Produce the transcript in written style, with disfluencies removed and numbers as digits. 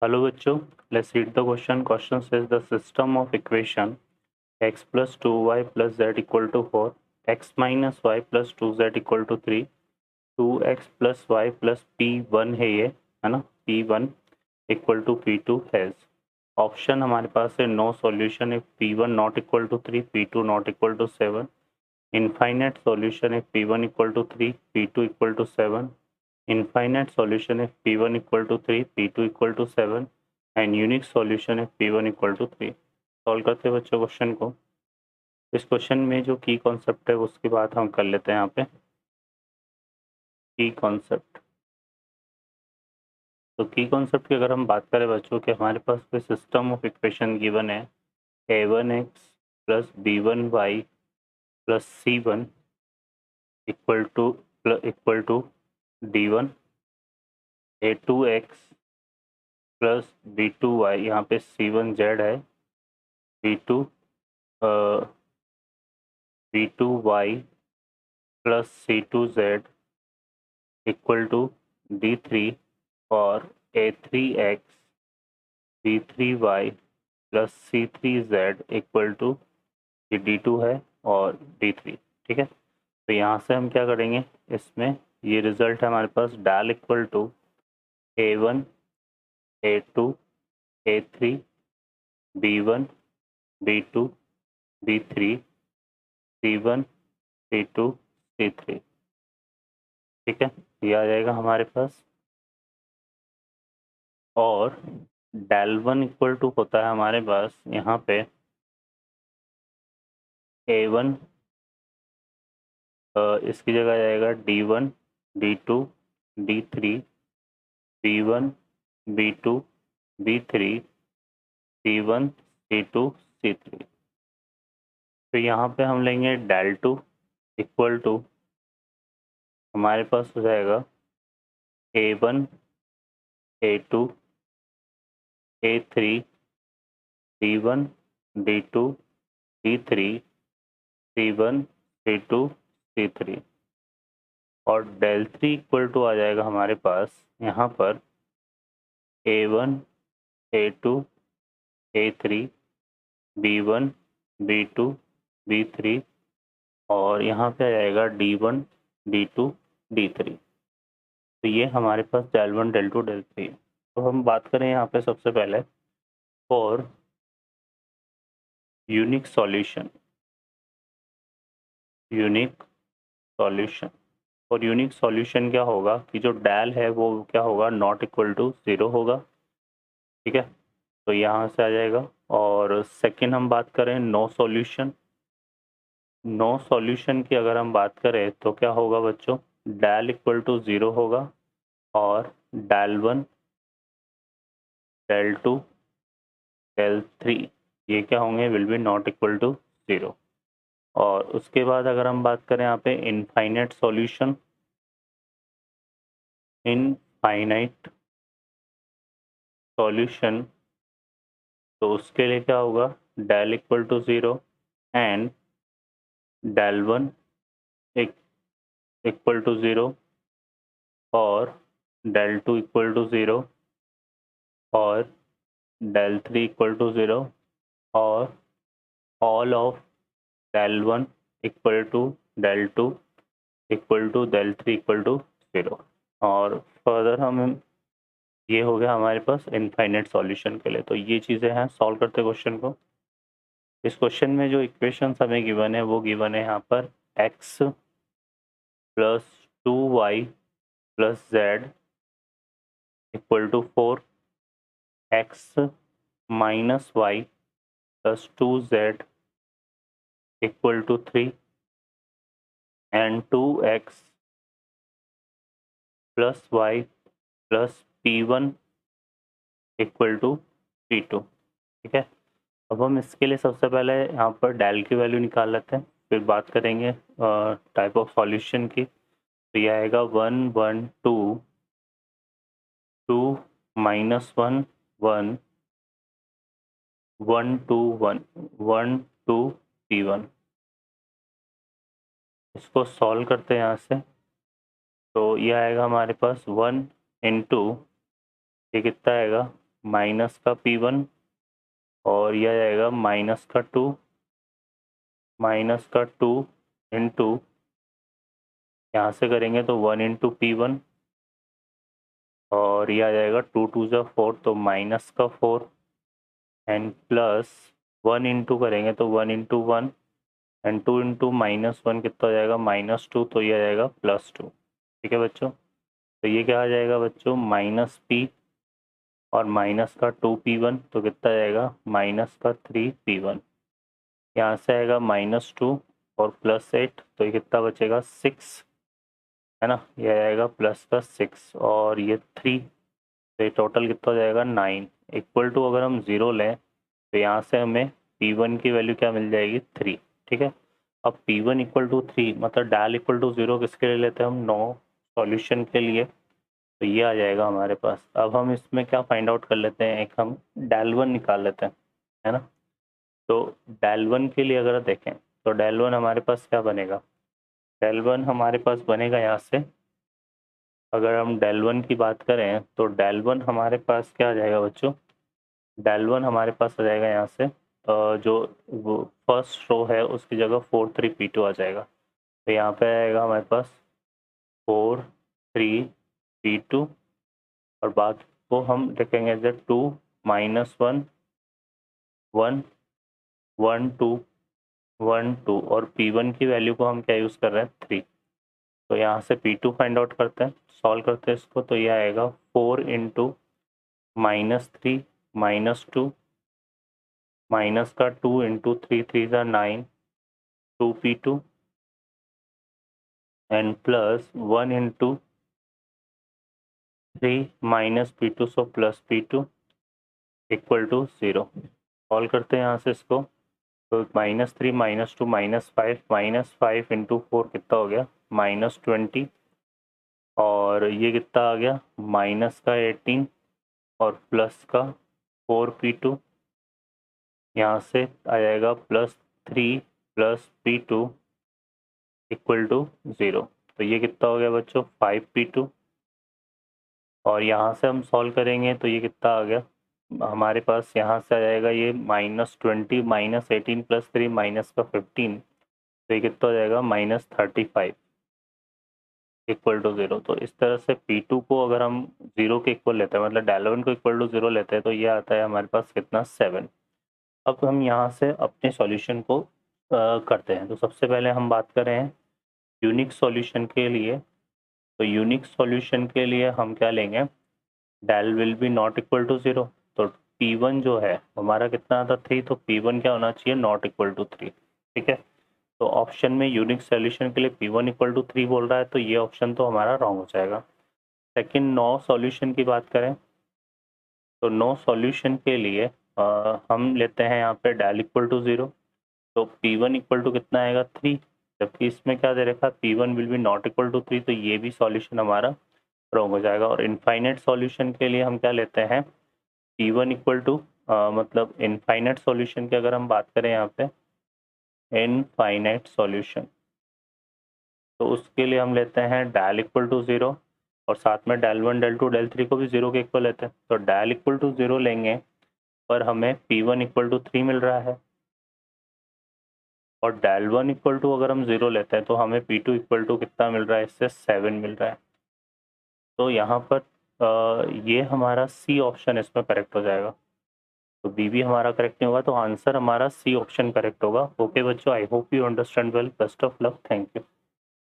Hello बच्चों, let's read the question. Question says the system of equation x plus 2y plus z equal to 4, x minus y plus 2z equal to 3, 2x plus y plus p1 है ये, है ना, p1 equal to p2 has. Option हमारे पास है no solution if p1 not equal to 3, p2 not equal to 7, infinite solution if p1 equal to 3, p2 equal to 7, infinite solution if p1 equal to 3, p2 equal to 7 and unique solution है p1 equal to 3. Solve करते हैं बच्चों question को. इस question में जो की concept है उसकी बात हम कर लेते हैं. यहाँ पे की कॉन्सेप्ट, तो की कॉन्सेप्ट की अगर हम बात करें बच्चों कि हमारे पास कोई सिस्टम ऑफ इक्वेशन गिवन है a1x plus b1y plus c1 equal to d1, a2x plus b2y, यहाँ पे c1 z है, b2 b2y plus c2z equal to d3 और a3x b3y plus c3z equal to ये d2 है और d3. ठीक है, तो यहाँ से हम क्या करेंगे, इसमें ये रिजल्ट है हमारे पास डाल equal to a1 a2 a3 b1 b2 b3 c1 c2 c3. ठीक है, ये आ जाएगा हमारे पास. और डेल वन इक्वल टू होता है हमारे पास यहाँ पे a1, इसकी जगह जाएगा d1 d2 d3 b1 b2 b3 c1 c2 c3. तो यहाँ पे हम लेंगे डेल टू इक्वल टू, हमारे पास हो जाएगा a1 a2 a3 d1 d2 d3 c1 c2 c3. और डेल थ्री इक्वल टू आ जाएगा हमारे पास यहाँ पर a1 a2 a3 b1 b2 b3 और यहाँ पे आ जाएगा d1 d2 d3. तो ये हमारे पास del one del two del three. तो हम बात करें यहाँ पे सबसे पहले for unique solution. Unique solution, और यूनिक सॉल्यूशन क्या होगा कि जो डेल है वो क्या होगा, नॉट इक्वल टू 0 होगा. ठीक है, तो यहाँ से आ जाएगा. और सेकंड हम बात करें नो सॉल्यूशन. नो सॉल्यूशन की अगर हम बात करें तो क्या होगा बच्चों, डेल इक्वल टू 0 होगा और del one del two del three ये क्या होंगे, will be not equal to 0. और उसके बाद अगर हम बात करें यहाँ पे इनफाइनाइट सॉल्यूशन, इनफाइनाइट सॉल्यूशन, तो उसके लिए क्या होगा, del equal to 0 and del one equal to 0 और डेल टू इक्वल टू 0 और डेल थ्री इक्वल टू 0 और all of del one equal to del two equal to del three equal to 0. और further हम ये हो गया हमारे पास infinite solution के लिए. तो ये चीज़ें हैं. सॉल्व करते क्वेश्चन को. इस क्वेश्चन में जो इक्वेशन हमें गिवन है वो गिवन है यहाँ पर x plus 2y plus z equal to 4, x minus y plus 2z equal to 3 and 2x plus y plus p1 equal to p2. ठीक है, अब हम इसके लिए सबसे पहले यहाँ पर डेल की वैल्यू निकाल लेते हैं, फिर बात करेंगे टाइप ऑफ सॉल्यूशन की. तो ये आएगा 1 1 2 2 माइनस 1 1 1 2 1 1 2 p1. इसको सॉल्व करते हैं यहाँ से. तो ये आएगा हमारे पास 1 इंटू, ये कितना आएगा माइनस का P1 और यह जाएगा माइनस का 2 इंटू, यहाँ से करेंगे तो 1 इंटू P1 और यह आ जाएगा 2 2 जा 4 तो माइनस का 4 एंड प्लस 1 इंटू करेंगे तो 1 इंटू 1 एंड 2 इंटू -1 कितना हो जाएगा -2 तो ये आ जाएगा +2। ठीक है बच्चों, तो ये क्या आ जाएगा बच्चों माइनस P और माइनस का 2P1 तो कितना जाएगा माइनस का 3P1। यहाँ से आएगा -2 और +8 तो ये कितना बचेगा 6 है ना, ये आएगा प्लस का 6 और ये 3 तो ये टोटल कितना हो जाएगा 9 इक्वल टू अगर हम 0 लें तो यहाँ से हमें P1 की वैल्यू क्या मिल जाएगी 3। ठीक है, अब P1 इक्वल टू 3 मतलब डेल इक्वल टू 0 किसके लिए लेते हैं हम, नो सॉल्यूशन के लिए, तो ये आ जाएगा हमारे पास। अब हम इसमें क्या फाइंड आउट कर लेते हैं, एक हम डेल 1 निकाल लेते हैं, है ना। तो डेल 1 के लिए अगर देखें तो डेल 1 हमारे पास क्या बनेगा, डेल 1 हमारे पास बनेगा यहाँ से, अगर हम डेल 1 की बात करें तो डेल 1 हमारे पास क्या आ जाएगा बच्चों, डेल 1 हमारे पास आ जाएगा यहाँ से जो वो फर्स्ट रो है उसकी जगह 4 3 P2 आ जाएगा, तो यहाँ पे आएगा हमारे पास 4 3 P2 और बाद को हम लिखेंगे एज 2 -1 1 1 2 1 2 और P1 की वैल्यू को हम क्या यूज़ कर रहे हैं 3, तो यहाँ से P2 फाइंड आउट करते हैं, सॉल्व करते हैं इसको, तो ये आएगा 4 इंटू -3 -2 माइनस का 2 इंटू 3 3 ज़ा 9 2P2 and plus 1 into 3 minus P2 so plus P2 equal to 0। Solve करते हैं यहाँ से इसको, तो -3 -2 -5 इंटू 4 कितना हो गया -20 और ये कितना आ गया माइनस का 18 और प्लस का 4P2, यहाँ से आ जाएगा +3 प्लस P2 इक्वल टू 0, तो ये कितना हो गया बच्चों 5P2 और यहाँ से हम सॉल्व करेंगे तो ये कितना आ गया हमारे पास, यहाँ से आ जाएगा ये -20 -18 प्लस 3 माइनस का 15 तो ये कितना हो जाएगा -35 इक्वल टू 0। तो इस तरह से P2 को अगर हम 0 के इक्वल लेते हैं मतलब डेल 1 को इक्वल टू 0 लेते हैं तो ये आता है हमारे पास कितना 7। अब हम यहाँ से अपने सॉल्यूशन को करते हैं, तो सबसे पहले हम बात करें यूनिक सॉल्यूशन के लिए, तो यूनिक सॉल्यूशन के लिए हम क्या लेंगे, del will be not equal to 0, तो P1 जो है हमारा कितना था 3, तो P1 क्या होना चाहिए नॉट इक्वल टू 3। ठीक है, तो ऑप्शन में यूनिक सॉल्यूशन के लिए P1 इक्वल टू 3 बोल रहा है, तो ये ऑप्शन तो हमारा रॉन्ग हो जाएगा। सेकंड नो सॉल्यूशन की बात करें तो नो सॉल्यूशन के लिए हम लेते हैं यहाँ पे डेल इक्वल टू 0, तो P1 इक्वल टू कितना आएगा 3, जबकि इसमें क्या दे रखा P1 will be not equal to 3, तो ये भी सॉल्यूशन हमारा रॉन्ग हो जाएगा। और इनफाइनाइट सॉल्यूशन के लिए हम क्या लेते हैं P1 इक्वल टू मतलब इनफाइनाइट सॉल्यूशन की अगर हम बात करें यहाँ पे इनफाइनाइट सॉल्यूशन, तो उसके लिए हम लेते हैं डेल इक्वल टू 0 और साथ में डेल 1 डेल 2 डेल 3 को भी 0 के इक्वल लेते हैं, तो डेल इक्वल टू 0 लेंगे पर हमें P1 इक्वल टू 3 मिल रहा है और डेल 1 इक्वल टू अगर हम 0 लेते हैं तो हमें P2 इक्वल टू कितना मिल रहा है, इससे 7 मिल रहा है। तो यहाँ पर ये हमारा सी ऑप्शन इसमें करेक्ट हो जाएगा, तो बी भी हमारा करेक्ट नहीं होगा, तो आंसर हमारा सी ऑप्शन करेक्ट होगा। ओके बच्चों, I hope you understand well, best of luck, thank you.